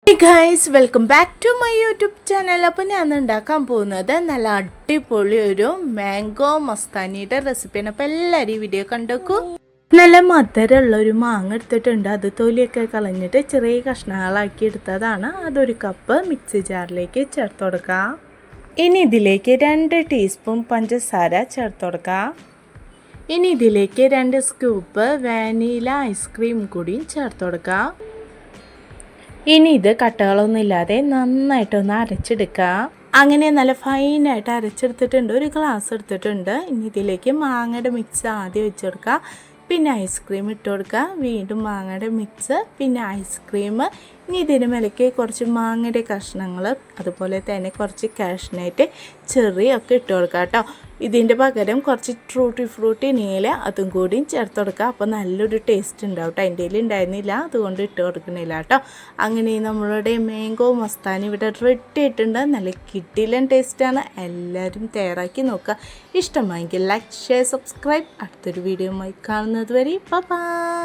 Hey guys, welcome back to my YouTube channel. അപ്പോൾ ഞാൻ ഉണ്ടാക്കാൻ പോകുന്നത് നല്ല അടിപൊളി ഒരു മാംഗോ മസ്താനിയുടെ റെസിപ്പിയാണ്. അപ്പോൾ എല്ലാവരും ഈ വീഡിയോ കണ്ടോക്കൂ. നല്ല മധുരമുള്ള ഒരു മാങ്ങ എടുത്തിട്ടുണ്ട്. അത് തൊലിയൊക്കെ കളഞ്ഞിട്ട് ചെറിയ കഷ്ണങ്ങളാക്കി എടുത്തതാണ്. അതൊരു കപ്പ് മിക്സി ജാറിലേക്ക് ചേർത്ത് കൊടുക്കാം. ഇനി ഇതിലേക്ക് 2 ടീസ്പൂൺ പഞ്ചസാര ചേർത്ത് കൊടുക്കാം. ഇനി ഇതിലേക്ക് 2 സ്കൂപ്പ് വാനില ഐസ്ക്രീം കൂടിയും ചേർത്ത് കൊടുക്കാം. ഇനി ഇത് കട്ടകളൊന്നും ഇല്ലാതെ നന്നായിട്ടൊന്ന് അരച്ചെടുക്കുക. അങ്ങനെ നല്ല ഫൈനായിട്ട് അരച്ചെടുത്തിട്ടുണ്ട്. ഒരു ഗ്ലാസ് എടുത്തിട്ടുണ്ട്. ഇനി ഇതിലേക്ക് മാങ്ങയുടെ മിക്സ് ആദ്യം വെച്ചെടുക്കുക, പിന്നെ ഐസ്ക്രീം ഇട്ട് കൊടുക്കുക, വീണ്ടും മാങ്ങയുടെ മിക്സ്, പിന്നെ ഐസ്ക്രീം. ഇനി ഇതിന് മേലേക്ക് കുറച്ച് മാങ്ങയുടെ കഷ്ണങ്ങൾ, അതുപോലെ തന്നെ കുറച്ച് കാഷ്നട്ട്, ചെറിയൊക്കെ ഇട്ട് കൊടുക്കുക കേട്ടോ. ഇതിൻ്റെ പകരം കുറച്ച് ട്രൂട്ടി ഫ്രൂട്ടി നീല അതും കൂടിയും ചേർത്ത് കൊടുക്കുക. അപ്പോൾ നല്ലൊരു ടേസ്റ്റ് ഉണ്ടാവും കേട്ടോ. എൻ്റെ കയ്യിൽ ഉണ്ടായിരുന്നില്ല, അതുകൊണ്ട് ഇട്ട് കൊടുക്കുന്നില്ല കേട്ടോ. അങ്ങനെ നമ്മളുടെ മാംഗോ മസ്താനി ഇവിടെ റെഡി ആയിട്ടുണ്ട്. നല്ല കിടിലൻ ടേസ്റ്റാണ്. എല്ലാവരും തയ്യാറാക്കി നോക്കുക. ഇഷ്ടമായെങ്കിൽ ലൈക്ക്, ഷെയർ, സബ്സ്ക്രൈബ്. അടുത്തൊരു വീഡിയോയുമായി കാണുന്നത് വരെ ബൈ.